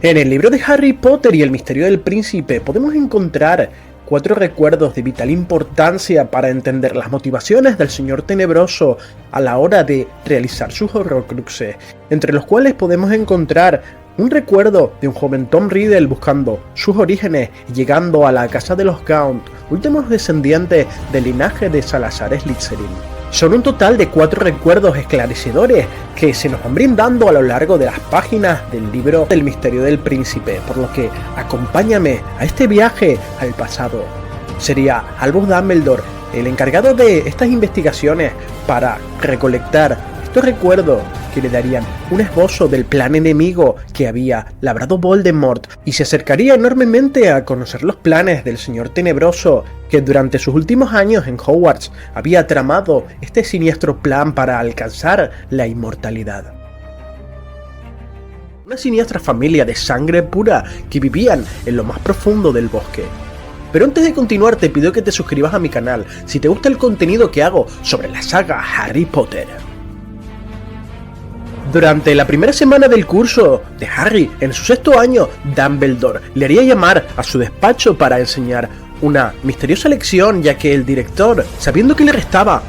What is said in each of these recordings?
En el libro de Harry Potter y el misterio del príncipe podemos encontrar 4 recuerdos de vital importancia para entender las motivaciones del Señor Tenebroso a la hora de realizar sus horrocruxes, entre los cuales podemos encontrar un recuerdo de un joven Tom Riddle buscando sus orígenes y llegando a la casa de los Gaunt, últimos descendientes del linaje de Salazar Slytherin. Son un total de 4 recuerdos esclarecedores que se nos van brindando a lo largo de las páginas del libro del misterio del príncipe, por lo que acompáñame a este viaje al pasado. Sería Albus Dumbledore el encargado de estas investigaciones para recolectar estos recuerdos que le darían un esbozo del plan enemigo que había labrado Voldemort, y se acercaría enormemente a conocer los planes del Señor Tenebroso, que durante sus últimos años en Hogwarts había tramado este siniestro plan para alcanzar la inmortalidad. Una siniestra familia de sangre pura que vivían en lo más profundo del bosque. Pero antes de continuar te pido que te suscribas a mi canal si te gusta el contenido que hago sobre la saga Harry Potter. Durante la primera semana del curso de Harry, en su 6º año, Dumbledore le haría llamar a su despacho para enseñar una misteriosa lección, ya que el director, sabiendo que le restaba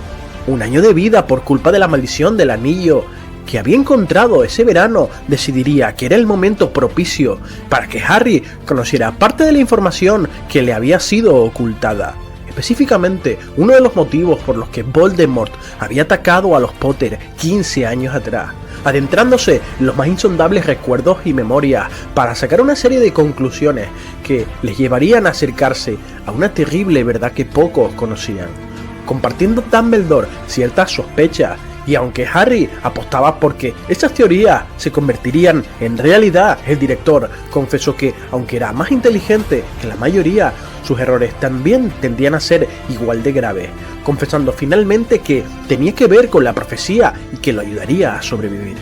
un año de vida por culpa de la maldición del anillo que había encontrado ese verano, decidiría que era el momento propicio para que Harry conociera parte de la información que le había sido ocultada. Específicamente, uno de los motivos por los que Voldemort había atacado a los Potter 15 años atrás, adentrándose en los más insondables recuerdos y memorias para sacar una serie de conclusiones que les llevarían a acercarse a una terrible verdad que pocos conocían, compartiendo Dumbledore ciertas sospechas. Y aunque Harry apostaba porque esas teorías se convertirían en realidad, el director confesó que, aunque era más inteligente que la mayoría, sus errores también tendían a ser igual de graves, confesando finalmente que tenía que ver con la profecía y que lo ayudaría a sobrevivir.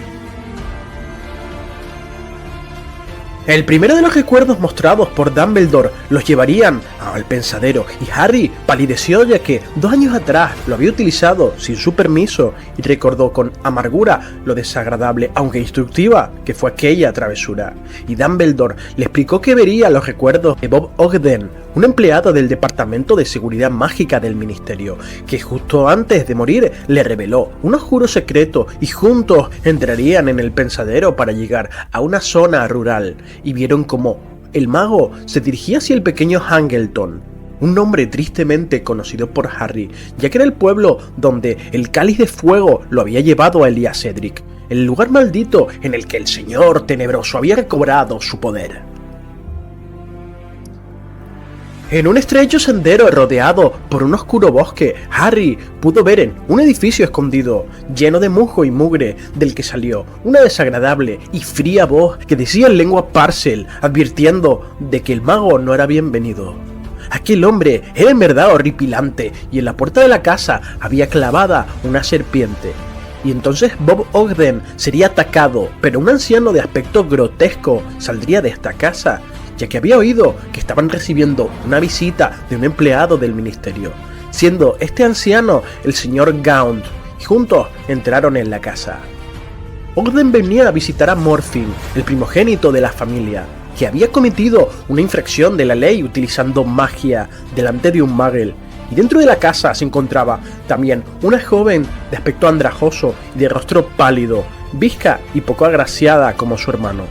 El primero de los recuerdos mostrados por Dumbledore los llevarían al pensadero, y Harry palideció ya que 2 años atrás lo había utilizado sin su permiso y recordó con amargura lo desagradable, aunque instructiva, que fue aquella travesura. Y Dumbledore le explicó que vería los recuerdos de Bob Ogden, un empleado del Departamento de Seguridad Mágica del Ministerio, que justo antes de morir le reveló un oscuro secreto y juntos entrarían en el pensadero para llegar a una zona rural. Y vieron cómo el mago se dirigía hacia el pequeño Hangleton, un nombre tristemente conocido por Harry, ya que era el pueblo donde el cáliz de fuego lo había llevado a Elias Cedric, el lugar maldito en el que el Señor Tenebroso había recobrado su poder. En un estrecho sendero rodeado por un oscuro bosque, Harry pudo ver en un edificio escondido, lleno de musgo y mugre, del que salió una desagradable y fría voz que decía en lengua Parcel, advirtiendo de que el mago no era bienvenido. Aquel hombre era en verdad horripilante, y en la puerta de la casa había clavada una serpiente. Y entonces Bob Ogden sería atacado, pero un anciano de aspecto grotesco saldría de esta casa, ya que había oído que estaban recibiendo una visita de un empleado del ministerio, siendo este anciano el señor Gaunt, y juntos entraron en la casa. Ogden venía a visitar a Morfin, el primogénito de la familia, que había cometido una infracción de la ley utilizando magia delante de un muggle, y dentro de la casa se encontraba también una joven de aspecto andrajoso y de rostro pálido, bizca y poco agraciada como su hermano.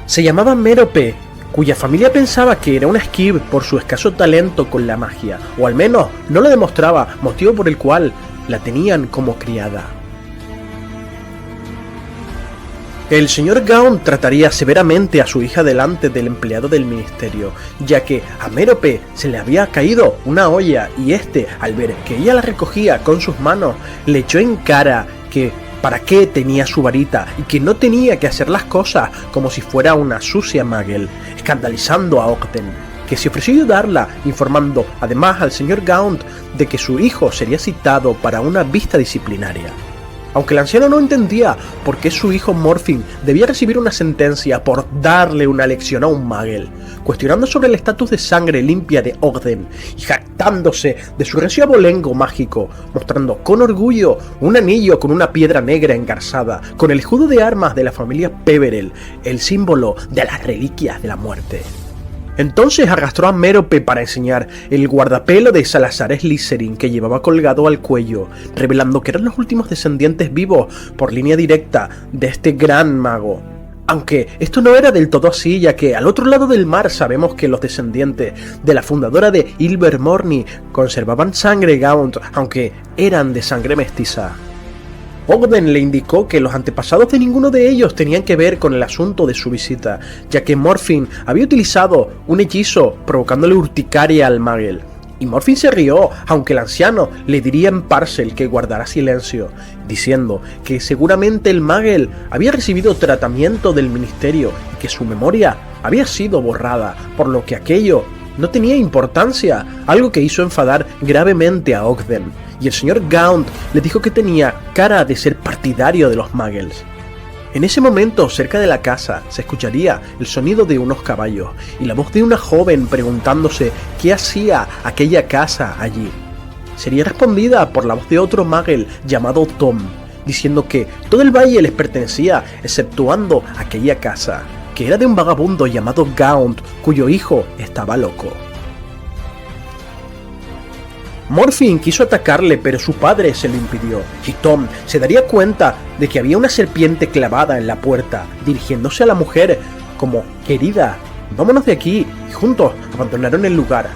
Se llamaba Mérope, cuya familia pensaba que era una Skib por su escaso talento con la magia, o al menos no lo demostraba, motivo por el cual la tenían como criada. El señor Gaunt trataría severamente a su hija delante del empleado del ministerio, ya que a Mérope se le había caído una olla y este, al ver que ella la recogía con sus manos, le echó en cara que para qué tenía su varita y que no tenía que hacer las cosas como si fuera una sucia muggle, escandalizando a Ogden, que se ofreció ayudarla, informando además al señor Gaunt de que su hijo sería citado para una vista disciplinaria. Aunque el anciano no entendía por qué su hijo Morfin debía recibir una sentencia por darle una lección a un Magel, cuestionando sobre el estatus de sangre limpia de Ogden y jactándose de su recio abolengo mágico, mostrando con orgullo un anillo con una piedra negra engarzada, con el escudo de armas de la familia Peverell, el símbolo de las reliquias de la muerte. Entonces arrastró a Mérope para enseñar el guardapelo de Salazar Slytherin que llevaba colgado al cuello, revelando que eran los últimos descendientes vivos por línea directa de este gran mago. Aunque esto no era del todo así, ya que al otro lado del mar sabemos que los descendientes de la fundadora de Ilvermorny conservaban sangre Gaunt, aunque eran de sangre mestiza. Ogden le indicó que los antepasados de ninguno de ellos tenían que ver con el asunto de su visita, ya que Morfin había utilizado un hechizo provocándole urticaria al Magel. Y Morfin se rió, aunque el anciano le diría en Parcel que guardara silencio, diciendo que seguramente el Magel había recibido tratamiento del ministerio y que su memoria había sido borrada, por lo que aquello no tenía importancia, algo que hizo enfadar gravemente a Ogden, y el señor Gaunt le dijo que tenía cara de ser partidario de los Muggles. En ese momento, cerca de la casa, se escucharía el sonido de unos caballos y la voz de una joven preguntándose qué hacía aquella casa allí. Sería respondida por la voz de otro Muggle llamado Tom, diciendo que todo el valle les pertenecía exceptuando aquella casa, que era de un vagabundo llamado Gaunt, cuyo hijo estaba loco. Morfin quiso atacarle, pero su padre se lo impidió, y Tom se daría cuenta de que había una serpiente clavada en la puerta, dirigiéndose a la mujer como: querida, vámonos de aquí, y juntos abandonaron el lugar.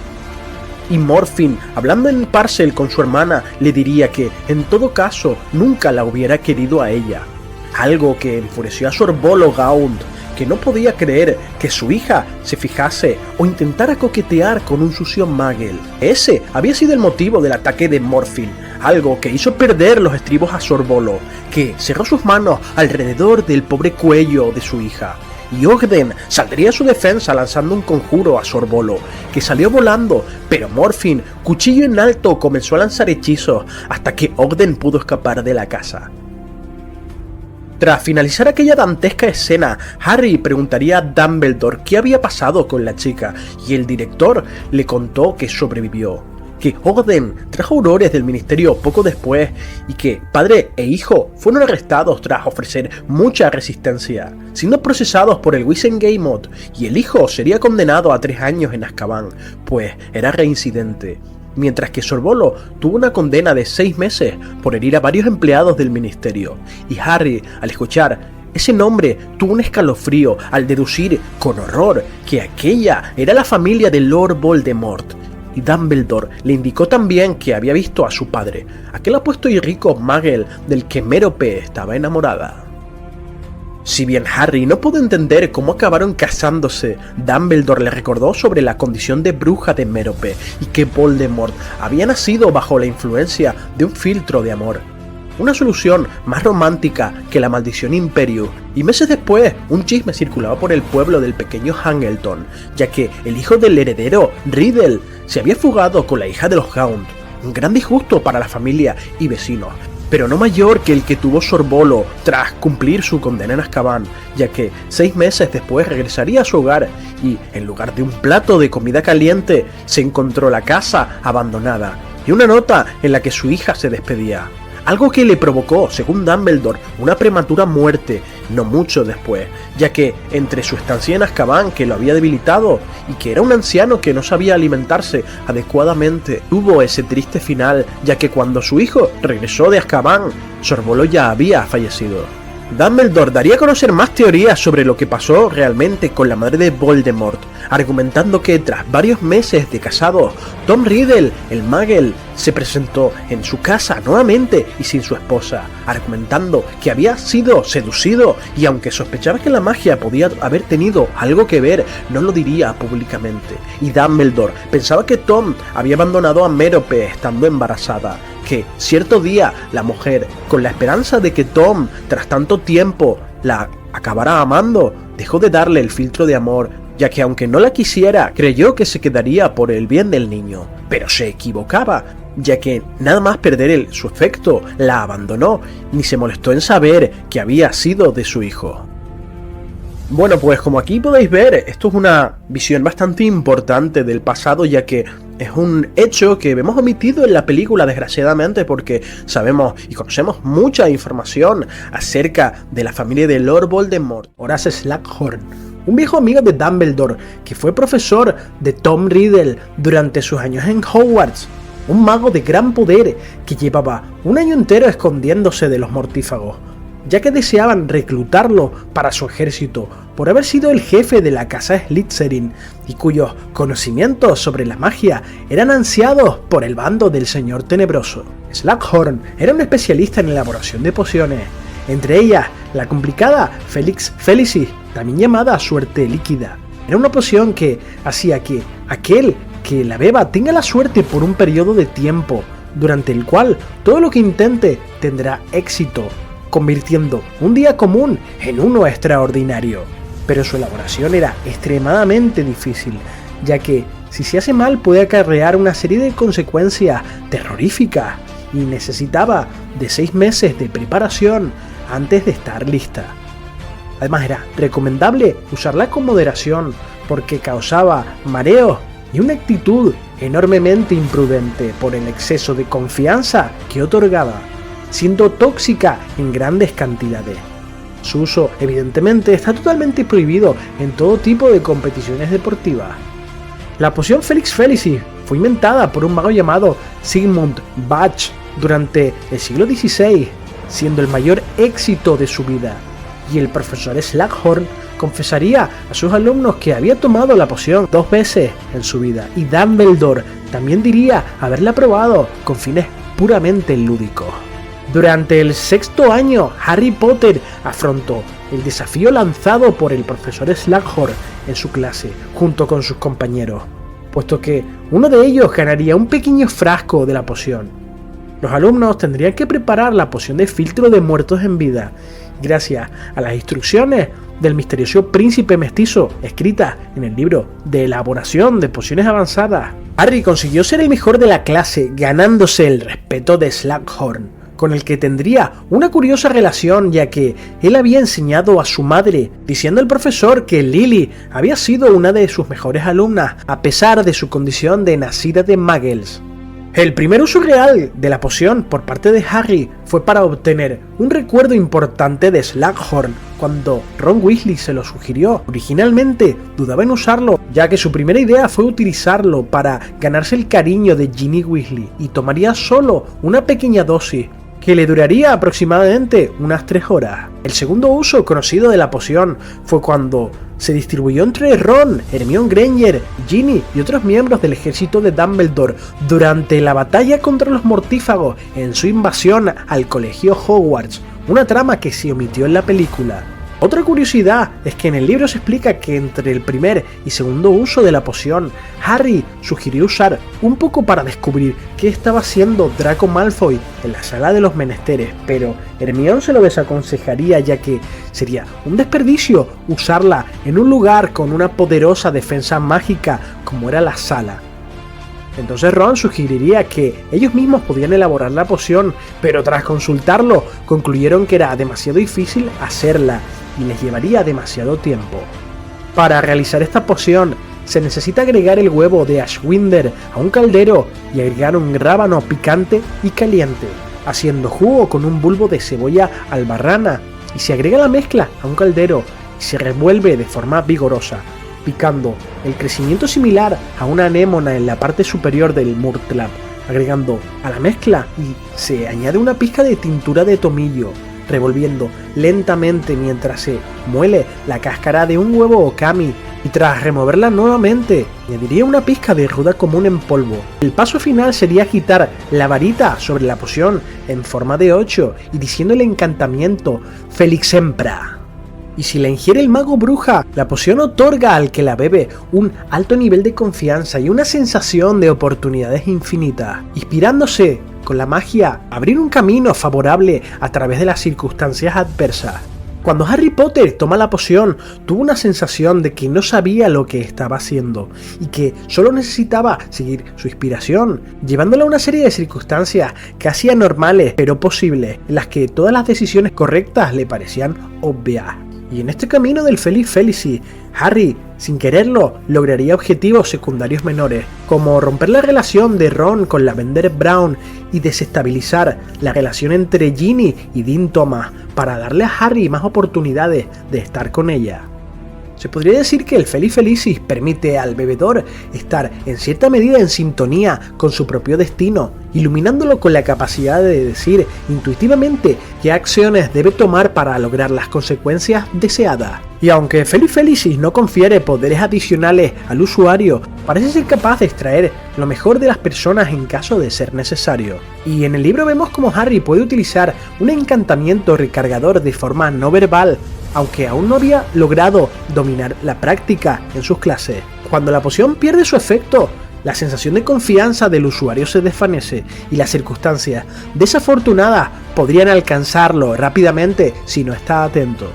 Y Morfin, hablando en Parcel con su hermana, le diría que, en todo caso, nunca la hubiera querido a ella, algo que enfureció a Sorbolo Gaunt, que no podía creer que su hija se fijase o intentara coquetear con un sucio Muggle. Ese había sido el motivo del ataque de Morfin, algo que hizo perder los estribos a Sorbolo, que cerró sus manos alrededor del pobre cuello de su hija. Y Ogden saldría a su defensa lanzando un conjuro a Sorbolo, que salió volando, pero Morfin, cuchillo en alto, comenzó a lanzar hechizos hasta que Ogden pudo escapar de la casa. Tras finalizar aquella dantesca escena, Harry preguntaría a Dumbledore qué había pasado con la chica, y el director le contó que sobrevivió, que Ogden trajo aurores del ministerio poco después y que padre e hijo fueron arrestados tras ofrecer mucha resistencia, siendo procesados por el Wizengamot, y el hijo sería condenado a 3 años en Azkaban, pues era reincidente. Mientras que Sorbolo tuvo una condena de 6 meses por herir a varios empleados del ministerio, y Harry, al escuchar ese nombre, tuvo un escalofrío al deducir con horror que aquella era la familia de Lord Voldemort, y Dumbledore le indicó también que había visto a su padre, aquel apuesto y rico Muggle del que Mérope estaba enamorada. Si bien Harry no pudo entender cómo acabaron casándose, Dumbledore le recordó sobre la condición de bruja de Mérope y que Voldemort había nacido bajo la influencia de un filtro de amor. Una solución más romántica que la maldición Imperius, y meses después un chisme circulaba por el pueblo del pequeño Hangleton, ya que el hijo del heredero, Riddle, se había fugado con la hija de los Gaunt, un gran disgusto para la familia y vecinos, pero no mayor que el que tuvo Sorbolo tras cumplir su condena en Azkaban, ya que 6 meses después regresaría a su hogar y, en lugar de un plato de comida caliente, se encontró la casa abandonada y una nota en la que su hija se despedía. Algo que le provocó, según Dumbledore, una prematura muerte no mucho después, ya que entre su estancia en Azkaban, que lo había debilitado, y que era un anciano que no sabía alimentarse adecuadamente, tuvo ese triste final, ya que cuando su hijo regresó de Azkaban, Sorbolo ya había fallecido. Dumbledore daría a conocer más teorías sobre lo que pasó realmente con la madre de Voldemort, argumentando que tras varios meses de casados, Tom Riddle, el Muggle, se presentó en su casa nuevamente y sin su esposa, argumentando que había sido seducido y aunque sospechaba que la magia podía haber tenido algo que ver, no lo diría públicamente. Y Dumbledore pensaba que Tom había abandonado a Mérope estando embarazada, que cierto día la mujer, con la esperanza de que Tom, tras tanto tiempo, la acabara amando, dejó de darle el filtro de amor, ya que aunque no la quisiera, creyó que se quedaría por el bien del niño. Pero se equivocaba, ya que nada más perder su efecto la abandonó, ni se molestó en saber que había sido de su hijo. Bueno, pues como aquí podéis ver, esto es una visión bastante importante del pasado, ya que es un hecho que vemos omitido en la película, desgraciadamente, porque sabemos y conocemos mucha información acerca de la familia de Lord Voldemort, Horace Slughorn, un viejo amigo de Dumbledore que fue profesor de Tom Riddle durante sus años en Hogwarts, un mago de gran poder que llevaba un año entero escondiéndose de los mortífagos, ya que deseaban reclutarlo para su ejército por haber sido el jefe de la casa Slytherin y cuyos conocimientos sobre la magia eran ansiados por el bando del Señor Tenebroso. Slughorn era un especialista en elaboración de pociones, entre ellas la complicada Felix Felicis, también llamada suerte líquida. Era una poción que hacía que aquel que la beba tenga la suerte por un periodo de tiempo, durante el cual todo lo que intente tendrá éxito, convirtiendo un día común en uno extraordinario. Pero su elaboración era extremadamente difícil, ya que si se hace mal puede acarrear una serie de consecuencias terroríficas y necesitaba de 6 meses de preparación antes de estar lista. Además era recomendable usarla con moderación porque causaba mareos y una actitud enormemente imprudente por el exceso de confianza que otorgaba, siendo tóxica en grandes cantidades. Su uso, evidentemente, está totalmente prohibido en todo tipo de competiciones deportivas. La poción Felix Felicis fue inventada por un mago llamado Sigmund Bach durante el siglo XVI, siendo el mayor éxito de su vida, y el profesor Slughorn confesaría a sus alumnos que había tomado la poción 2 veces en su vida, y Dumbledore también diría haberla probado con fines puramente lúdicos. Durante el 6º año, Harry Potter afrontó el desafío lanzado por el profesor Slughorn en su clase, junto con sus compañeros, puesto que uno de ellos ganaría un pequeño frasco de la poción. Los alumnos tendrían que preparar la poción de filtro de muertos en vida, gracias a las instrucciones del misterioso príncipe mestizo escritas en el libro de elaboración de pociones avanzadas. Harry consiguió ser el mejor de la clase, ganándose el respeto de Slughorn, con el que tendría una curiosa relación, ya que él había enseñado a su madre, diciendo al profesor que Lily había sido una de sus mejores alumnas, a pesar de su condición de nacida de muggles. El primer uso real de la poción por parte de Harry fue para obtener un recuerdo importante de Slughorn, cuando Ron Weasley se lo sugirió. Originalmente dudaba en usarlo, ya que su primera idea fue utilizarlo para ganarse el cariño de Ginny Weasley, y tomaría solo una pequeña dosis, que le duraría aproximadamente unas 3 horas. El segundo uso conocido de la poción fue cuando se distribuyó entre Ron, Hermione Granger, Ginny y otros miembros del ejército de Dumbledore durante la batalla contra los mortífagos en su invasión al colegio Hogwarts, una trama que se omitió en la película. Otra curiosidad es que en el libro se explica que entre el primer y segundo uso de la poción, Harry sugirió usar un poco para descubrir qué estaba haciendo Draco Malfoy en la sala de los menesteres, pero Hermione se lo desaconsejaría, ya que sería un desperdicio usarla en un lugar con una poderosa defensa mágica como era la sala. Entonces Ron sugeriría que ellos mismos podían elaborar la poción, pero tras consultarlo concluyeron que era demasiado difícil hacerla y les llevaría demasiado tiempo. Para realizar esta poción se necesita agregar el huevo de Ashwinder a un caldero y agregar un rábano picante y caliente, haciendo jugo con un bulbo de cebolla albarrana, y se agrega la mezcla a un caldero y se revuelve de forma vigorosa, picando el crecimiento similar a una anémona en la parte superior del Murtlap, agregando a la mezcla y se añade una pizca de tintura de tomillo, revolviendo lentamente mientras se muele la cáscara de un huevo okami, y tras removerla nuevamente añadiría una pizca de ruda común en polvo. El paso final sería agitar la varita sobre la poción en forma de 8 y diciendo el encantamiento Felixempra. Y si la ingiere el mago bruja, la poción otorga al que la bebe un alto nivel de confianza y una sensación de oportunidades infinitas, inspirándose con la magia abrir un camino favorable a través de las circunstancias adversas. Cuando Harry Potter toma la poción, tuvo una sensación de que no sabía lo que estaba haciendo y que solo necesitaba seguir su inspiración, llevándolo a una serie de circunstancias casi anormales pero posibles, en las que todas las decisiones correctas le parecían obvias. Y en este camino del Feliz Felicis, Harry, sin quererlo, lograría objetivos secundarios menores, como romper la relación de Ron con Lavender Brown y desestabilizar la relación entre Ginny y Dean Thomas para darle a Harry más oportunidades de estar con ella. Se podría decir que el Feliz Felicis permite al bebedor estar en cierta medida en sintonía con su propio destino, iluminándolo con la capacidad de decir intuitivamente qué acciones debe tomar para lograr las consecuencias deseadas. Y aunque Feliz Felicis no confiere poderes adicionales al usuario, parece ser capaz de extraer lo mejor de las personas en caso de ser necesario. Y en el libro vemos cómo Harry puede utilizar un encantamiento recargador de forma no verbal, aunque aún no había logrado dominar la práctica en sus clases. Cuando la poción pierde su efecto, la sensación de confianza del usuario se desvanece y las circunstancias desafortunadas podrían alcanzarlo rápidamente si no está atento.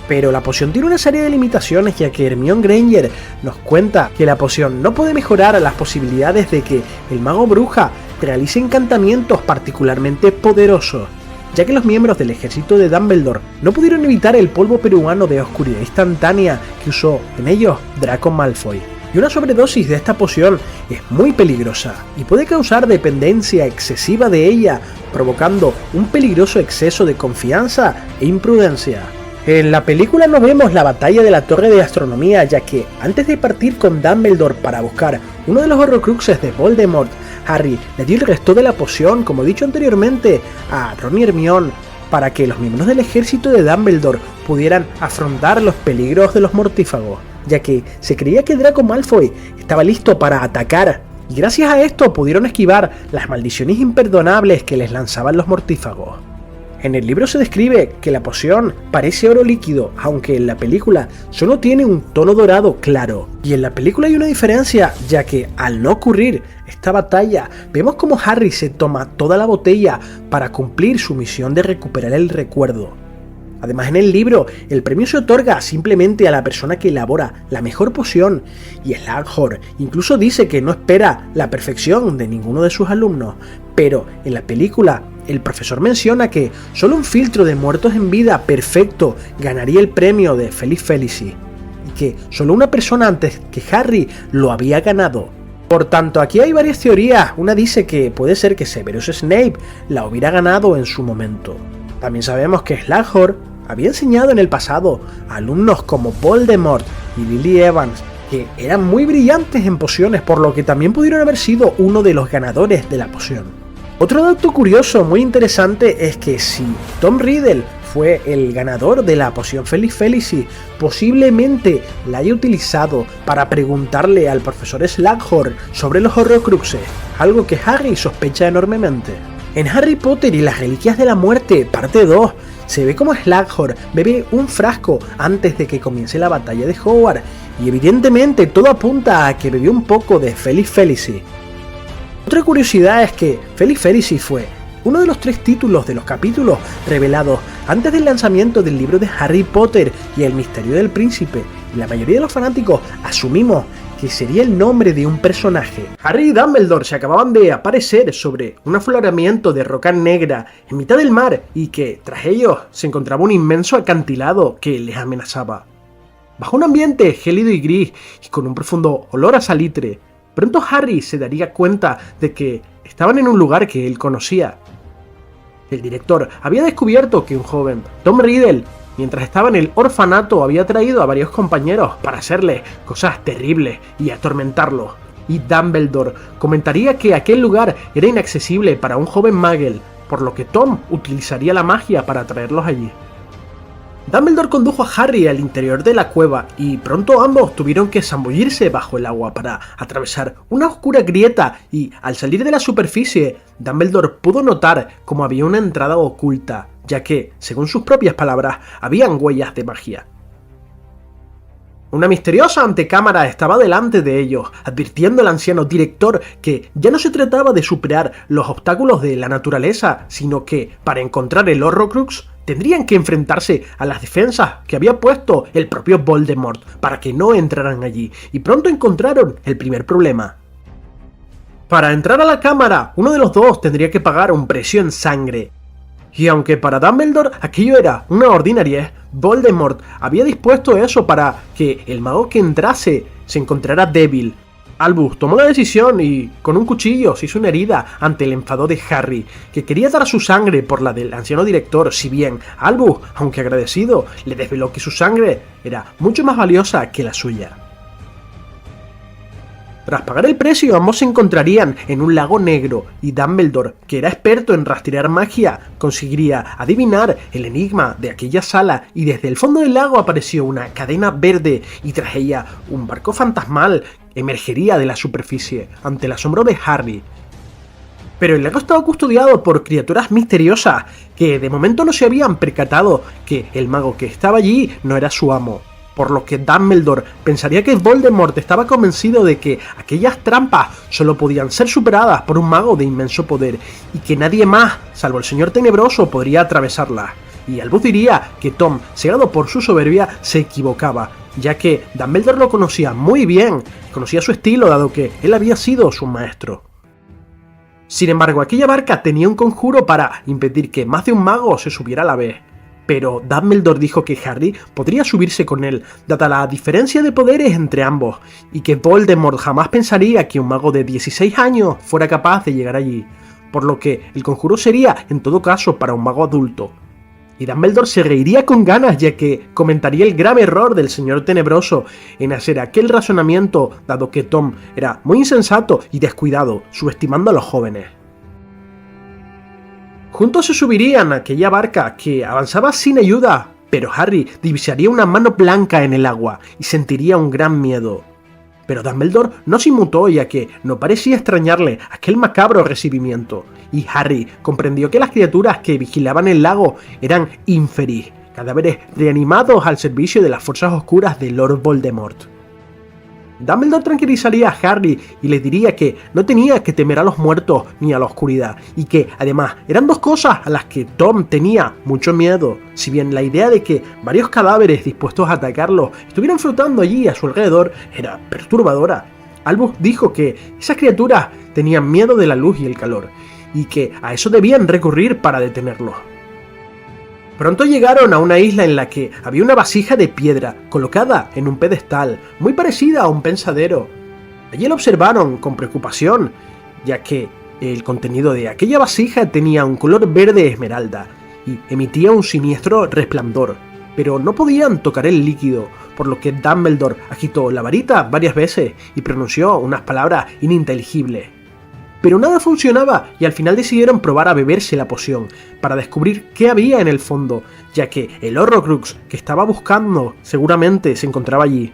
Pero la poción tiene una serie de limitaciones, ya que Hermione Granger nos cuenta que la poción no puede mejorar las posibilidades de que el mago bruja realice encantamientos particularmente poderosos, ya que los miembros del ejército de Dumbledore no pudieron evitar el polvo peruano de oscuridad instantánea que usó en ellos Draco Malfoy. Y una sobredosis de esta poción es muy peligrosa y puede causar dependencia excesiva de ella, provocando un peligroso exceso de confianza e imprudencia. En la película no vemos la batalla de la Torre de Astronomía, ya que antes de partir con Dumbledore para buscar uno de los Horrocruxes de Voldemort, Harry le dio el resto de la poción, como dicho anteriormente, a Ron y Hermione, para que los miembros del ejército de Dumbledore pudieran afrontar los peligros de los mortífagos, ya que se creía que Draco Malfoy estaba listo para atacar, y gracias a esto pudieron esquivar las maldiciones imperdonables que les lanzaban los mortífagos. En el libro se describe que la poción parece oro líquido, aunque en la película solo tiene un tono dorado claro. Y en la película hay una diferencia, ya que al no ocurrir esta batalla, vemos como Harry se toma toda la botella para cumplir su misión de recuperar el recuerdo. Además, en el libro, el premio se otorga simplemente a la persona que elabora la mejor poción, y Slughorn incluso dice que no espera la perfección de ninguno de sus alumnos, pero en la película el profesor menciona que solo un filtro de muertos en vida perfecto ganaría el premio de Feliz Felicis, y que solo una persona antes que Harry lo había ganado. Por tanto, aquí hay varias teorías. Una dice que puede ser que Severus Snape la hubiera ganado en su momento. También sabemos que Slughorn había enseñado en el pasado a alumnos como Voldemort y Lily Evans, que eran muy brillantes en pociones, por lo que también pudieron haber sido uno de los ganadores de la poción. Otro dato curioso muy interesante es que si Tom Riddle fue el ganador de la poción Feliz Felicis, posiblemente la haya utilizado para preguntarle al profesor Slughorn sobre los Horrocruxes, algo que Harry sospecha enormemente. En Harry Potter y las Reliquias de la Muerte, parte 2, se ve como Slughorn bebe un frasco antes de que comience la batalla de Hogwarts, y evidentemente todo apunta a que bebió un poco de Feliz Felicis. Otra curiosidad es que Feliz Felicis fue uno de los 3 títulos de los capítulos revelados antes del lanzamiento del libro de Harry Potter y el misterio del príncipe, y la mayoría de los fanáticos asumimos que sería el nombre de un personaje. Harry y Dumbledore se acababan de aparecer sobre un afloramiento de roca negra en mitad del mar, y que tras ellos se encontraba un inmenso acantilado que les amenazaba. Bajo un ambiente gélido y gris y con un profundo olor a salitre, pronto Harry se daría cuenta de que estaban en un lugar que él conocía. El director había descubierto que un joven, Tom Riddle, mientras estaba en el orfanato, había traído a varios compañeros para hacerles cosas terribles y atormentarlos. Y Dumbledore comentaría que aquel lugar era inaccesible para un joven Muggle, por lo que Tom utilizaría la magia para traerlos allí. Dumbledore condujo a Harry al interior de la cueva, y pronto ambos tuvieron que zambullirse bajo el agua para atravesar una oscura grieta, y al salir de la superficie, Dumbledore pudo notar cómo había una entrada oculta, ya que, según sus propias palabras, habían huellas de magia. Una misteriosa antecámara estaba delante de ellos, advirtiendo al anciano director que ya no se trataba de superar los obstáculos de la naturaleza, sino que, para encontrar el Horrocrux, tendrían que enfrentarse a las defensas que había puesto el propio Voldemort para que no entraran allí, y pronto encontraron el primer problema. Para entrar a la cámara, uno de los dos tendría que pagar un precio en sangre. Y aunque para Dumbledore aquello era una ordinariez, Voldemort había dispuesto eso para que el mago que entrase se encontrara débil. Albus tomó la decisión y, con un cuchillo, se hizo una herida ante el enfado de Harry, que quería dar su sangre por la del anciano director, si bien Albus, aunque agradecido, le desveló que su sangre era mucho más valiosa que la suya. Tras pagar el precio, ambos se encontrarían en un lago negro, y Dumbledore, que era experto en rastrear magia, conseguiría adivinar el enigma de aquella sala, y desde el fondo del lago apareció una cadena verde, y tras ella un barco fantasmal emergería de la superficie, ante el asombro de Harry. Pero el lago estaba custodiado por criaturas misteriosas, que de momento no se habían percatado que el mago que estaba allí no era su amo. Por lo que Dumbledore pensaría que Voldemort estaba convencido de que aquellas trampas solo podían ser superadas por un mago de inmenso poder, y que nadie más, salvo el Señor Tenebroso, podría atravesarlas. Y Albus diría que Tom, cegado por su soberbia, se equivocaba, ya que Dumbledore lo conocía muy bien, conocía su estilo dado que él había sido su maestro. Sin embargo, aquella barca tenía un conjuro para impedir que más de un mago se subiera a la vez. Pero Dumbledore dijo que Harry podría subirse con él, dada la diferencia de poderes entre ambos, y que Voldemort jamás pensaría que un mago de 16 años fuera capaz de llegar allí, por lo que el conjuro sería, en todo caso, para un mago adulto. Y Dumbledore se reiría con ganas, ya que comentaría el grave error del Señor Tenebroso en hacer aquel razonamiento, dado que Tom era muy insensato y descuidado, subestimando a los jóvenes. Juntos se subirían a aquella barca que avanzaba sin ayuda, pero Harry divisaría una mano blanca en el agua y sentiría un gran miedo. Pero Dumbledore no se inmutó, ya que no parecía extrañarle aquel macabro recibimiento, y Harry comprendió que las criaturas que vigilaban el lago eran Inferi, cadáveres reanimados al servicio de las fuerzas oscuras de Lord Voldemort. Dumbledore tranquilizaría a Harry y le diría que no tenía que temer a los muertos ni a la oscuridad, y que además eran dos cosas a las que Tom tenía mucho miedo, si bien la idea de que varios cadáveres dispuestos a atacarlo estuvieran flotando allí a su alrededor era perturbadora. Albus dijo que esas criaturas tenían miedo de la luz y el calor, y que a eso debían recurrir para detenerlos. Pronto llegaron a una isla en la que había una vasija de piedra colocada en un pedestal, muy parecida a un pensadero. Allí lo observaron con preocupación, ya que el contenido de aquella vasija tenía un color verde esmeralda y emitía un siniestro resplandor, pero no podían tocar el líquido, por lo que Dumbledore agitó la varita varias veces y pronunció unas palabras ininteligibles. Pero nada funcionaba, y al final decidieron probar a beberse la poción, para descubrir qué había en el fondo, ya que el Horrocrux que estaba buscando seguramente se encontraba allí.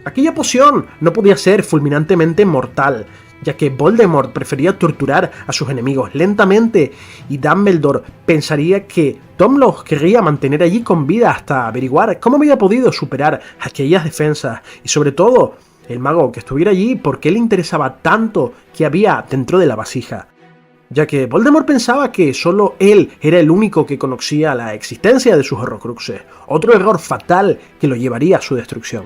Aquella poción no podía ser fulminantemente mortal, ya que Voldemort prefería torturar a sus enemigos lentamente, y Dumbledore pensaría que Tom los querría mantener allí con vida hasta averiguar cómo había podido superar aquellas defensas, y sobre todo el mago que estuviera allí, por qué le interesaba tanto que había dentro de la vasija, ya que Voldemort pensaba que solo él era el único que conocía la existencia de sus Horrocruxes, otro error fatal que lo llevaría a su destrucción.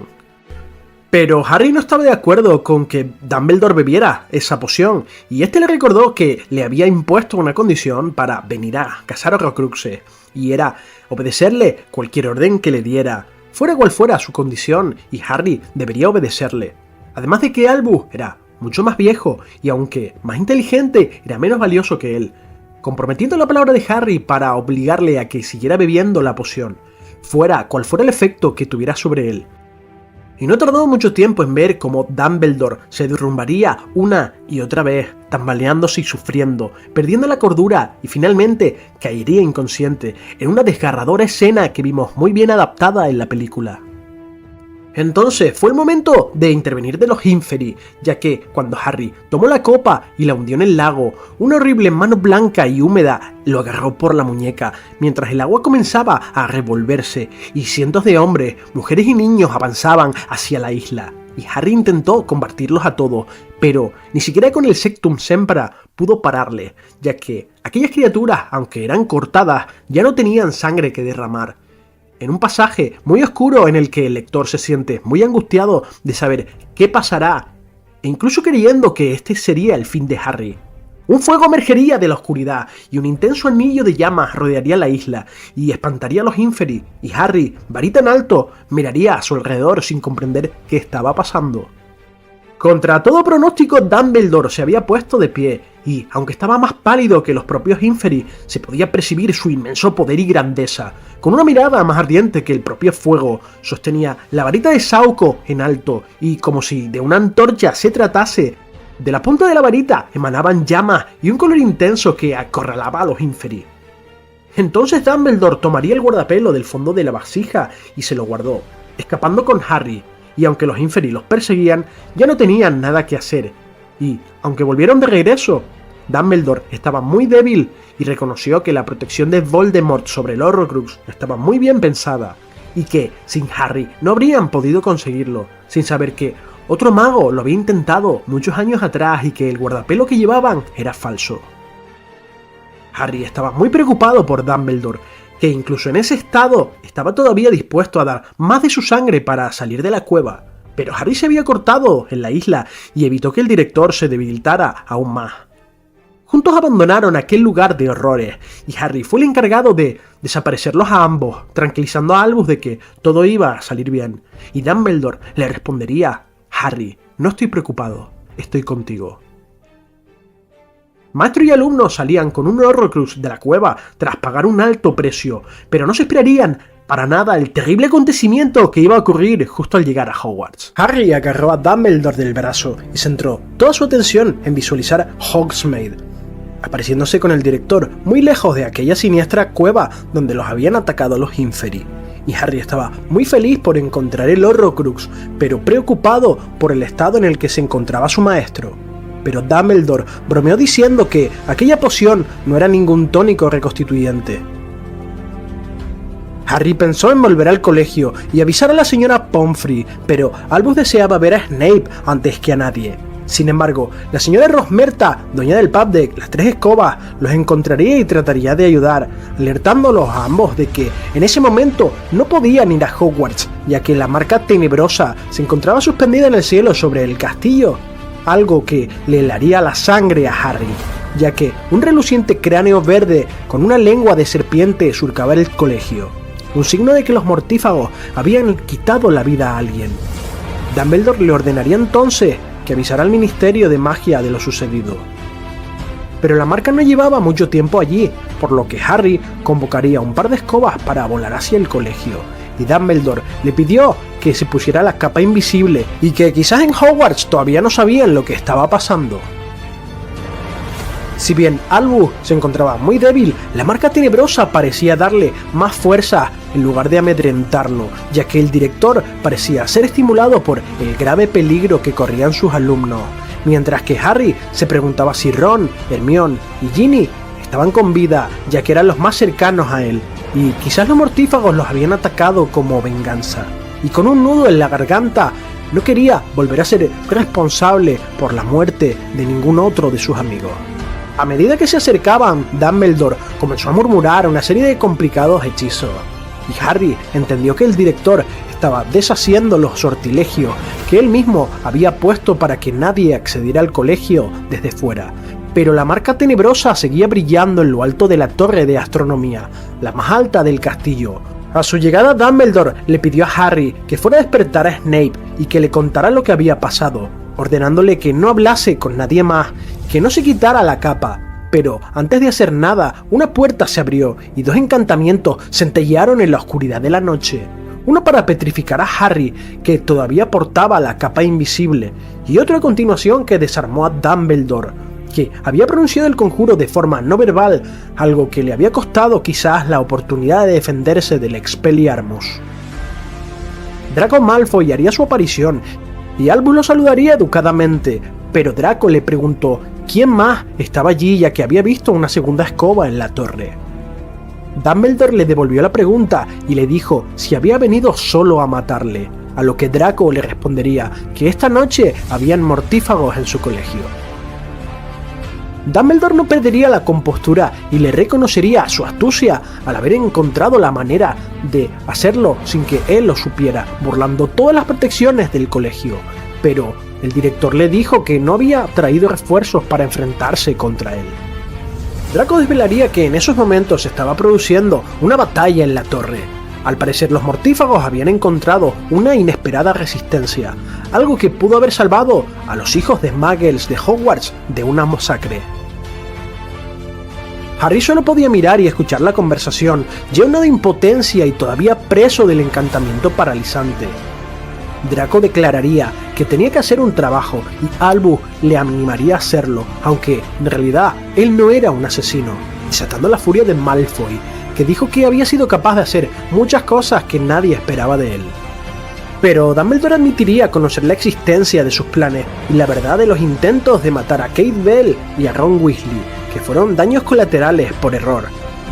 Pero Harry no estaba de acuerdo con que Dumbledore bebiera esa poción, y este le recordó que le había impuesto una condición para venir a cazar Horrocruxes, y era obedecerle cualquier orden que le diera, fuera cual fuera su condición, y Harry debería obedecerle. Además de que Albus era mucho más viejo, y aunque más inteligente, era menos valioso que él, comprometiendo la palabra de Harry para obligarle a que siguiera bebiendo la poción, fuera cual fuera el efecto que tuviera sobre él. Y no tardó mucho tiempo en ver cómo Dumbledore se derrumbaría una y otra vez, tambaleándose y sufriendo, perdiendo la cordura, y finalmente caería inconsciente en una desgarradora escena que vimos muy bien adaptada en la película. Entonces fue el momento de intervenir de los Inferi, ya que cuando Harry tomó la copa y la hundió en el lago, una horrible mano blanca y húmeda lo agarró por la muñeca, mientras el agua comenzaba a revolverse, y cientos de hombres, mujeres y niños avanzaban hacia la isla, y Harry intentó combatirlos a todos, pero ni siquiera con el Sectum Sempra pudo pararle, ya que aquellas criaturas, aunque eran cortadas, ya no tenían sangre que derramar. En un pasaje muy oscuro en el que el lector se siente muy angustiado de saber qué pasará, e incluso creyendo que este sería el fin de Harry. Un fuego emergería de la oscuridad y un intenso anillo de llamas rodearía la isla y espantaría a los Inferi, y Harry, varita en alto, miraría a su alrededor sin comprender qué estaba pasando. Contra todo pronóstico, Dumbledore se había puesto de pie y, aunque estaba más pálido que los propios Inferi, se podía percibir su inmenso poder y grandeza. Con una mirada más ardiente que el propio fuego, sostenía la varita de Sauco en alto y, como si de una antorcha se tratase, de la punta de la varita emanaban llamas y un color intenso que acorralaba a los Inferi. Entonces Dumbledore tomaría el guardapelo del fondo de la vasija y se lo guardó, escapando con Harry, y aunque los Inferi los perseguían, ya no tenían nada que hacer, y, aunque volvieron de regreso, Dumbledore estaba muy débil y reconoció que la protección de Voldemort sobre el Horrocrux estaba muy bien pensada, y que, sin Harry, no habrían podido conseguirlo, sin saber que otro mago lo había intentado muchos años atrás y que el guardapelo que llevaban era falso. Harry estaba muy preocupado por Dumbledore, que incluso en ese estado estaba todavía dispuesto a dar más de su sangre para salir de la cueva, pero Harry se había cortado en la isla y evitó que el director se debilitara aún más. Juntos abandonaron aquel lugar de horrores, y Harry fue el encargado de desaparecerlos a ambos, tranquilizando a Albus de que todo iba a salir bien, y Dumbledore le respondería: Harry, no estoy preocupado, estoy contigo. Maestro y alumno salían con un Horrocrux de la cueva tras pagar un alto precio, pero no se esperarían para nada el terrible acontecimiento que iba a ocurrir justo al llegar a Hogwarts. Harry agarró a Dumbledore del brazo y centró toda su atención en visualizar Hogsmeade, apareciéndose con el director muy lejos de aquella siniestra cueva donde los habían atacado los Inferi. Y Harry estaba muy feliz por encontrar el Horrocrux, pero preocupado por el estado en el que se encontraba su maestro. Pero Dumbledore bromeó diciendo que aquella poción no era ningún tónico reconstituyente. Harry pensó en volver al colegio y avisar a la señora Pomfrey, pero Albus deseaba ver a Snape antes que a nadie. Sin embargo, la señora Rosmerta, dueña del pub de las Tres Escobas, los encontraría y trataría de ayudar, alertándolos a ambos de que en ese momento no podían ir a Hogwarts, ya que la marca tenebrosa se encontraba suspendida en el cielo sobre el castillo, algo que le helaría la sangre a Harry, ya que un reluciente cráneo verde con una lengua de serpiente surcaba el colegio, un signo de que los mortífagos habían quitado la vida a alguien. Dumbledore le ordenaría entonces que avisara al Ministerio de Magia de lo sucedido. Pero la marca no llevaba mucho tiempo allí, por lo que Harry convocaría un par de escobas para volar hacia el colegio, y Dumbledore le pidió que se pusiera la capa invisible y que quizás en Hogwarts todavía no sabían lo que estaba pasando. Si bien Albus se encontraba muy débil, la marca tenebrosa parecía darle más fuerza en lugar de amedrentarlo, ya que el director parecía ser estimulado por el grave peligro que corrían sus alumnos, mientras que Harry se preguntaba si Ron, Hermione y Ginny estaban con vida, ya que eran los más cercanos a él, y quizás los mortífagos los habían atacado como venganza, y con un nudo en la garganta no quería volver a ser responsable por la muerte de ningún otro de sus amigos. A medida que se acercaban, Dumbledore comenzó a murmurar una serie de complicados hechizos, y Harry entendió que el director estaba deshaciendo los sortilegios que él mismo había puesto para que nadie accediera al colegio desde fuera. Pero la marca tenebrosa seguía brillando en lo alto de la torre de astronomía, la más alta del castillo. A su llegada, Dumbledore le pidió a Harry que fuera a despertar a Snape y que le contara lo que había pasado, ordenándole que no hablase con nadie más, que no se quitara la capa. Pero antes de hacer nada, una puerta se abrió y dos encantamientos centellearon en la oscuridad de la noche. Uno para petrificar a Harry, que todavía portaba la capa invisible, y otro a continuación que desarmó a Dumbledore, que había pronunciado el conjuro de forma no verbal, algo que le había costado quizás la oportunidad de defenderse del Expelliarmus. Draco Malfoy haría su aparición, y Albus lo saludaría educadamente, pero Draco le preguntó quién más estaba allí, ya que había visto una segunda escoba en la torre. Dumbledore le devolvió la pregunta y le dijo si había venido solo a matarle, a lo que Draco le respondería que esta noche habían mortífagos en su colegio. Dumbledore no perdería la compostura y le reconocería su astucia al haber encontrado la manera de hacerlo sin que él lo supiera, burlando todas las protecciones del colegio. Pero el director le dijo que no había traído refuerzos para enfrentarse contra él. Draco desvelaría que en esos momentos se estaba produciendo una batalla en la torre. Al parecer los mortífagos habían encontrado una inesperada resistencia, algo que pudo haber salvado a los hijos de Muggles de Hogwarts de una masacre. Harry solo podía mirar y escuchar la conversación, lleno de impotencia y todavía preso del encantamiento paralizante. Draco declararía que tenía que hacer un trabajo y Albus le animaría a hacerlo, aunque en realidad él no era un asesino, desatando la furia de Malfoy, que dijo que había sido capaz de hacer muchas cosas que nadie esperaba de él. Pero Dumbledore admitiría conocer la existencia de sus planes y la verdad de los intentos de matar a Kate Bell y a Ron Weasley, que fueron daños colaterales por error.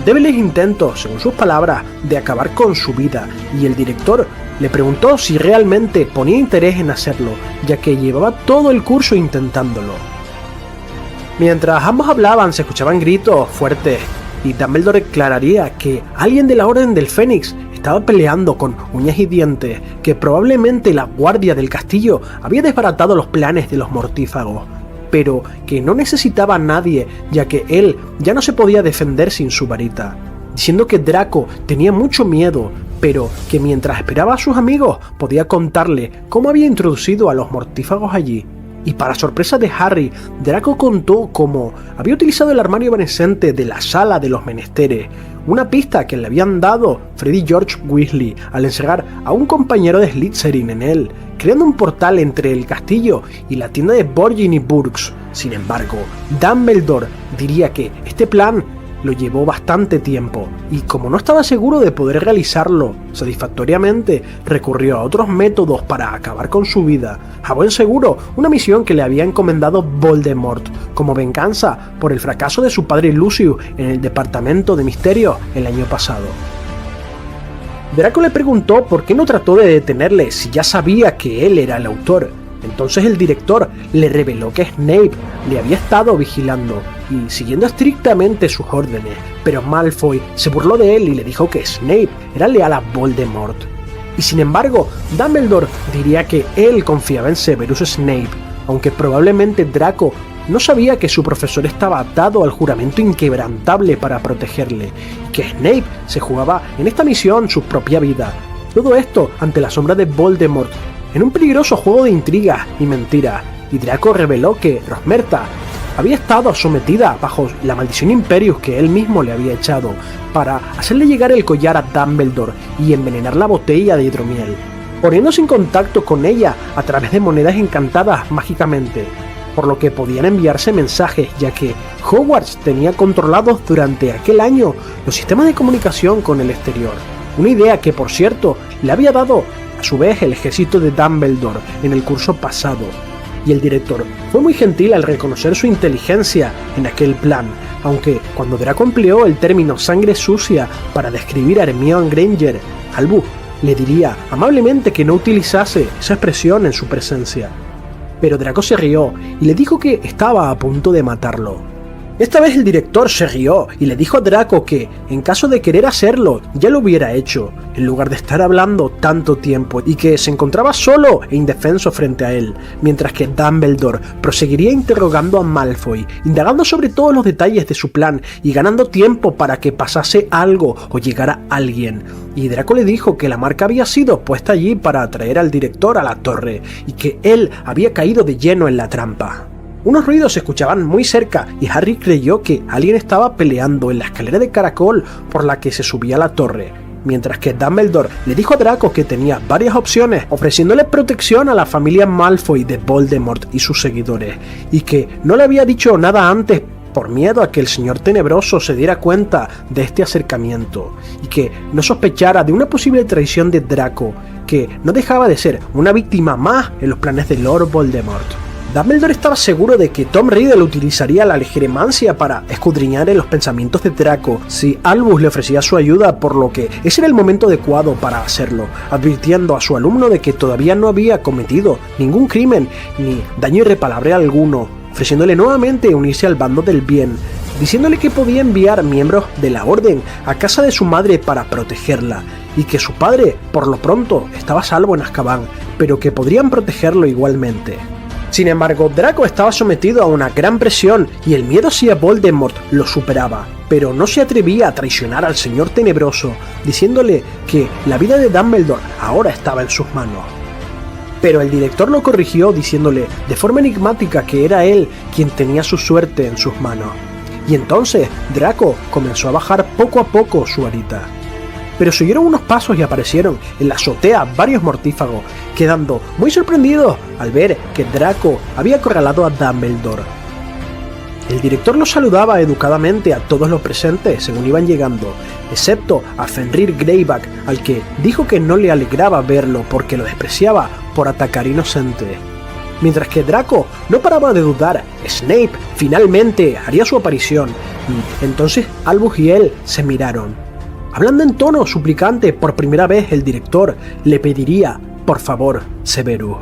Débiles intentos, según sus palabras, de acabar con su vida, y el director le preguntó si realmente ponía interés en hacerlo, ya que llevaba todo el curso intentándolo. Mientras ambos hablaban se escuchaban gritos fuertes, y Dumbledore declararía que alguien de la Orden del Fénix estaba peleando con uñas y dientes, que probablemente la guardia del castillo había desbaratado los planes de los mortífagos, pero que no necesitaba a nadie, ya que él ya no se podía defender sin su varita, diciendo que Draco tenía mucho miedo, pero que mientras esperaba a sus amigos podía contarle cómo había introducido a los mortífagos allí. Y para sorpresa de Harry, Draco contó cómo había utilizado el armario evanescente de la sala de los menesteres, una pista que le habían dado Freddy George Weasley al encerrar a un compañero de Slytherin en él, creando un portal entre el castillo y la tienda de Borgin y Burkes. Sin embargo, Dumbledore diría que este plan lo llevó bastante tiempo, y como no estaba seguro de poder realizarlo satisfactoriamente, recurrió a otros métodos para acabar con su vida, a buen seguro una misión que le había encomendado Voldemort, como venganza por el fracaso de su padre Lucius en el Departamento de Misterios el año pasado. Draco le preguntó por qué no trató de detenerle si ya sabía que él era el autor. Entonces el director le reveló que Snape le había estado vigilando y siguiendo estrictamente sus órdenes, pero Malfoy se burló de él y le dijo que Snape era leal a Voldemort. Y sin embargo, Dumbledore diría que él confiaba en Severus Snape, aunque probablemente Draco no sabía que su profesor estaba atado al juramento inquebrantable para protegerle, y que Snape se jugaba en esta misión su propia vida. Todo esto ante la sombra de Voldemort, en un peligroso juego de intrigas y mentiras, y Draco reveló que Rosmerta había estado sometida bajo la maldición Imperius que él mismo le había echado, para hacerle llegar el collar a Dumbledore y envenenar la botella de hidromiel, poniéndose en contacto con ella a través de monedas encantadas mágicamente, por lo que podían enviarse mensajes, ya que Hogwarts tenía controlados durante aquel año los sistemas de comunicación con el exterior, una idea que por cierto le había dado a su vez el ejército de Dumbledore en el curso pasado, y el director fue muy gentil al reconocer su inteligencia en aquel plan, aunque cuando Draco empleó el término sangre sucia para describir a Hermione Granger, Albus le diría amablemente que no utilizase esa expresión en su presencia. Pero Draco se rió y le dijo que estaba a punto de matarlo. Esta vez el director se rió y le dijo a Draco que, en caso de querer hacerlo, ya lo hubiera hecho, en lugar de estar hablando tanto tiempo, y que se encontraba solo e indefenso frente a él, mientras que Dumbledore proseguiría interrogando a Malfoy, indagando sobre todos los detalles de su plan y ganando tiempo para que pasase algo o llegara alguien. Y Draco le dijo que la marca había sido puesta allí para atraer al director a la torre, y que él había caído de lleno en la trampa. Unos ruidos se escuchaban muy cerca y Harry creyó que alguien estaba peleando en la escalera de caracol por la que se subía a la torre, mientras que Dumbledore le dijo a Draco que tenía varias opciones, ofreciéndole protección a la familia Malfoy de Voldemort y sus seguidores, y que no le había dicho nada antes por miedo a que el señor tenebroso se diera cuenta de este acercamiento, y que no sospechara de una posible traición de Draco, que no dejaba de ser una víctima más en los planes de Lord Voldemort. Dumbledore estaba seguro de que Tom Riddle utilizaría la legiromancia para escudriñar en los pensamientos de Draco si Albus le ofrecía su ayuda, por lo que ese era el momento adecuado para hacerlo, advirtiendo a su alumno de que todavía no había cometido ningún crimen ni daño irreparable alguno, ofreciéndole nuevamente unirse al bando del bien, diciéndole que podía enviar miembros de la orden a casa de su madre para protegerla, y que su padre, por lo pronto, estaba a salvo en Azkaban, pero que podrían protegerlo igualmente. Sin embargo, Draco estaba sometido a una gran presión y el miedo hacia Voldemort lo superaba, pero no se atrevía a traicionar al Señor Tenebroso, diciéndole que la vida de Dumbledore ahora estaba en sus manos. Pero el director lo corrigió diciéndole de forma enigmática que era él quien tenía su suerte en sus manos. Y entonces Draco comenzó a bajar poco a poco su varita. Pero siguieron unos pasos y aparecieron en la azotea varios mortífagos, quedando muy sorprendidos al ver que Draco había acorralado a Dumbledore. El director los saludaba educadamente a todos los presentes según iban llegando, excepto a Fenrir Greyback, al que dijo que no le alegraba verlo porque lo despreciaba por atacar inocentes. Mientras que Draco no paraba de dudar, Snape finalmente haría su aparición, y entonces Albus y él se miraron. Hablando en tono suplicante, por primera vez el director le pediría, por favor, Severus.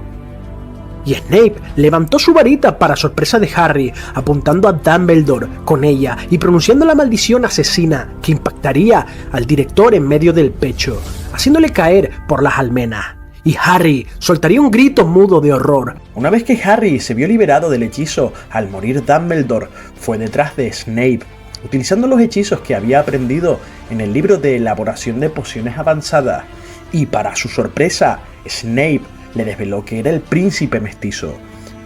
Y Snape levantó su varita para sorpresa de Harry, apuntando a Dumbledore con ella y pronunciando la maldición asesina que impactaría al director en medio del pecho, haciéndole caer por las almenas. Y Harry soltaría un grito mudo de horror. Una vez que Harry se vio liberado del hechizo al morir Dumbledore, fue detrás de Snape, utilizando los hechizos que había aprendido en el libro de elaboración de pociones avanzadas, y para su sorpresa, Snape le desveló que era el príncipe mestizo,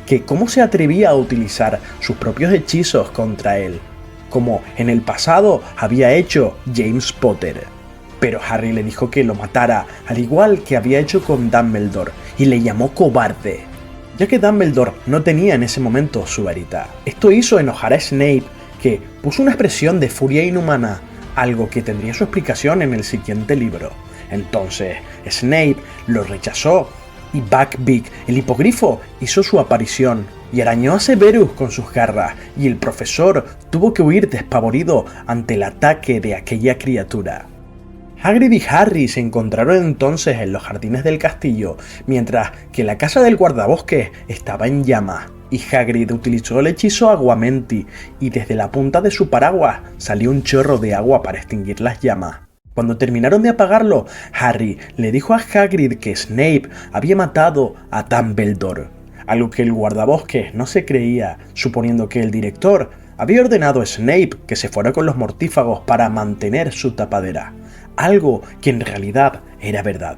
que cómo se atrevía a utilizar sus propios hechizos contra él, como en el pasado había hecho James Potter. Pero Harry le dijo que lo matara, al igual que había hecho con Dumbledore, y le llamó cobarde, ya que Dumbledore no tenía en ese momento su varita. Esto hizo enojar a Snape, que puso una expresión de furia inhumana, algo que tendría su explicación en el siguiente libro. Entonces, Snape lo rechazó, y Buckbeak, el hipogrifo, hizo su aparición, y arañó a Severus con sus garras, y el profesor tuvo que huir despavorido ante el ataque de aquella criatura. Hagrid y Harry se encontraron entonces en los jardines del castillo, mientras que la casa del guardabosques estaba en llamas, y Hagrid utilizó el hechizo Aguamenti, y desde la punta de su paraguas salió un chorro de agua para extinguir las llamas. Cuando terminaron de apagarlo, Harry le dijo a Hagrid que Snape había matado a Dumbledore, algo que el guardabosques no se creía, suponiendo que el director había ordenado a Snape que se fuera con los mortífagos para mantener su tapadera, algo que en realidad era verdad.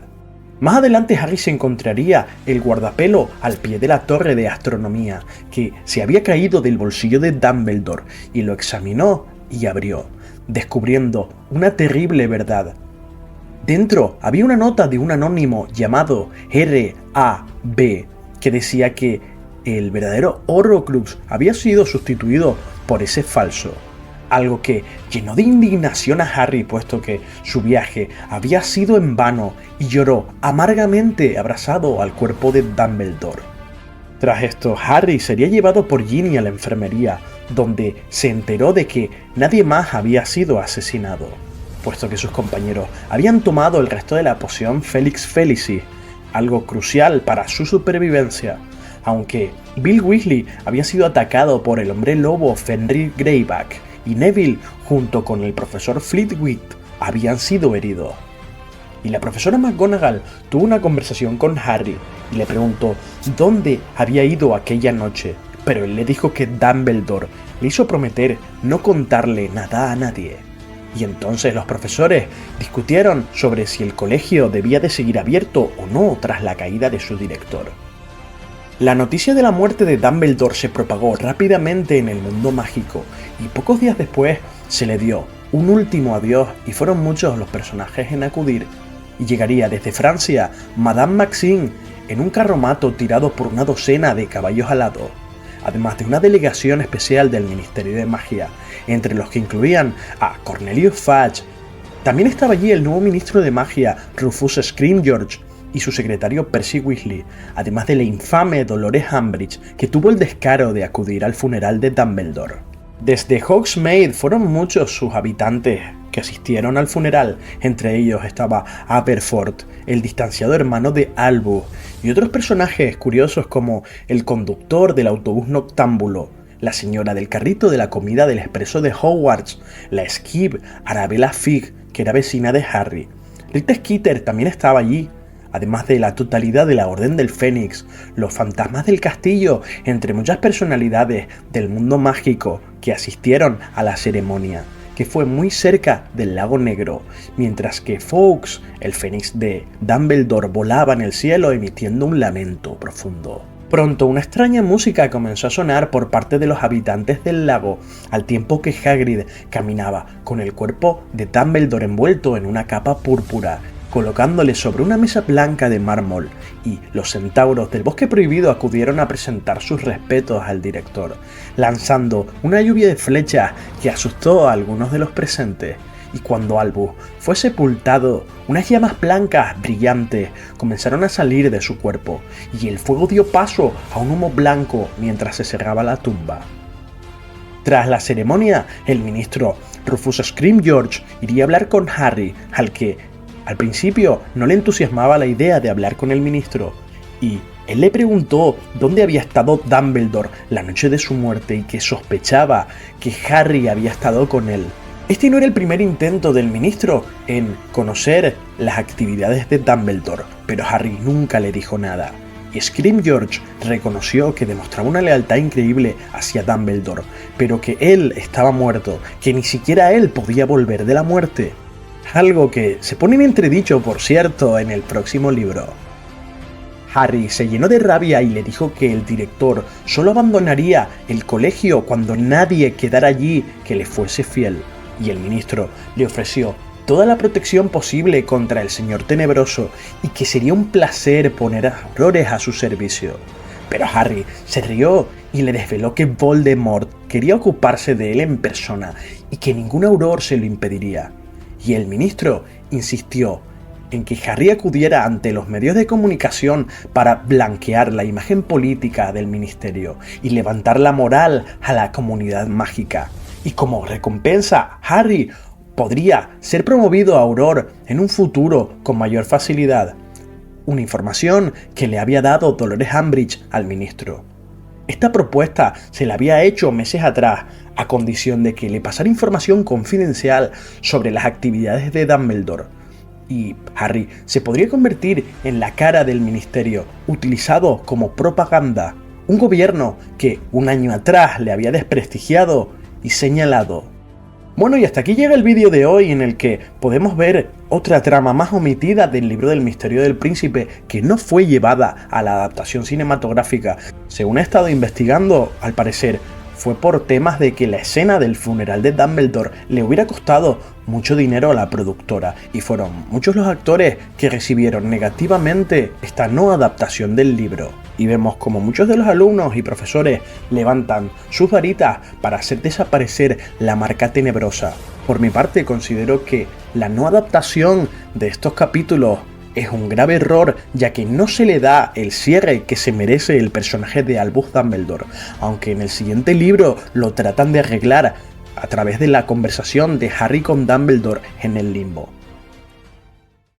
Más adelante Harry se encontraría el guardapelo al pie de la torre de astronomía, que se había caído del bolsillo de Dumbledore, y lo examinó y abrió, descubriendo una terrible verdad. Dentro había una nota de un anónimo llamado R.A.B. que decía que el verdadero Horrocrux había sido sustituido por ese falso. Algo que llenó de indignación a Harry, puesto que su viaje había sido en vano, y lloró amargamente abrazado al cuerpo de Dumbledore. Tras esto, Harry sería llevado por Ginny a la enfermería, donde se enteró de que nadie más había sido asesinado, puesto que sus compañeros habían tomado el resto de la poción Felix Felicis, algo crucial para su supervivencia, aunque Bill Weasley había sido atacado por el hombre lobo Fenrir Greyback, y Neville, junto con el profesor Flitwick, habían sido heridos. Y la profesora McGonagall tuvo una conversación con Harry y le preguntó dónde había ido aquella noche, pero él le dijo que Dumbledore le hizo prometer no contarle nada a nadie. Y entonces los profesores discutieron sobre si el colegio debía de seguir abierto o no tras la caída de su director. La noticia de la muerte de Dumbledore se propagó rápidamente en el mundo mágico, y pocos días después se le dio un último adiós, y fueron muchos los personajes en acudir, y llegaría desde Francia Madame Maxime en un carromato tirado por una docena de caballos alados, además de una delegación especial del Ministerio de Magia, entre los que incluían a Cornelius Fudge. También estaba allí el nuevo ministro de Magia, Rufus Scrimgeour, y su secretario Percy Weasley, además de la infame Dolores Umbridge, que tuvo el descaro de acudir al funeral de Dumbledore. Desde Hogsmeade fueron muchos sus habitantes que asistieron al funeral, entre ellos estaba Aberforth, el distanciado hermano de Albus, y otros personajes curiosos como el conductor del autobús noctámbulo, la señora del carrito de la comida del expreso de Hogwarts, la Skib Arabella Figg, que era vecina de Harry. Rita Skeeter también estaba allí, además de la totalidad de la Orden del Fénix, los fantasmas del castillo, entre muchas personalidades del mundo mágico que asistieron a la ceremonia, que fue muy cerca del Lago Negro, mientras que Fawkes, el Fénix de Dumbledore, volaba en el cielo emitiendo un lamento profundo. Pronto una extraña música comenzó a sonar por parte de los habitantes del lago, al tiempo que Hagrid caminaba con el cuerpo de Dumbledore envuelto en una capa púrpura, colocándole sobre una mesa blanca de mármol, y los centauros del Bosque Prohibido acudieron a presentar sus respetos al director, lanzando una lluvia de flechas que asustó a algunos de los presentes. Y cuando Albus fue sepultado, unas llamas blancas brillantes comenzaron a salir de su cuerpo, y el fuego dio paso a un humo blanco mientras se cerraba la tumba. Tras la ceremonia, el ministro Rufus Scrimgeour iría a hablar con Harry, al que al principio no le entusiasmaba la idea de hablar con el ministro, y él le preguntó dónde había estado Dumbledore la noche de su muerte y que sospechaba que Harry había estado con él. Este no era el primer intento del ministro en conocer las actividades de Dumbledore, pero Harry nunca le dijo nada. Y Scrimgeour reconoció que demostraba una lealtad increíble hacia Dumbledore, pero que él estaba muerto, que ni siquiera él podía volver de la muerte. Algo que se pone en entredicho, por cierto, en el próximo libro. Harry se llenó de rabia y le dijo que el director solo abandonaría el colegio cuando nadie quedara allí que le fuese fiel, y el ministro le ofreció toda la protección posible contra el Señor Tenebroso y que sería un placer poner a Aurores a su servicio. Pero Harry se rió y le desveló que Voldemort quería ocuparse de él en persona y que ningún Auror se lo impediría. Y el ministro insistió en que Harry acudiera ante los medios de comunicación para blanquear la imagen política del ministerio y levantar la moral a la comunidad mágica. Y como recompensa, Harry podría ser promovido a Auror en un futuro con mayor facilidad. Una información que le había dado Dolores Umbridge al ministro. Esta propuesta se la había hecho meses atrás, a condición de que le pasara información confidencial sobre las actividades de Dumbledore. Y Harry se podría convertir en la cara del ministerio, utilizado como propaganda. Un gobierno que un año atrás le había desprestigiado y señalado. Bueno, y hasta aquí llega el vídeo de hoy en el que podemos ver otra trama más omitida del libro del Misterio del Príncipe que no fue llevada a la adaptación cinematográfica. Según he estado investigando, al parecer fue por temas de que la escena del funeral de Dumbledore le hubiera costado mucho dinero a la productora, y fueron muchos los actores que recibieron negativamente esta no adaptación del libro. Y vemos como muchos de los alumnos y profesores levantan sus varitas para hacer desaparecer la marca tenebrosa. Por mi parte, considero que la no adaptación de estos capítulos es un grave error, ya que no se le da el cierre que se merece el personaje de Albus Dumbledore, aunque en el siguiente libro lo tratan de arreglar a través de la conversación de Harry con Dumbledore en el limbo.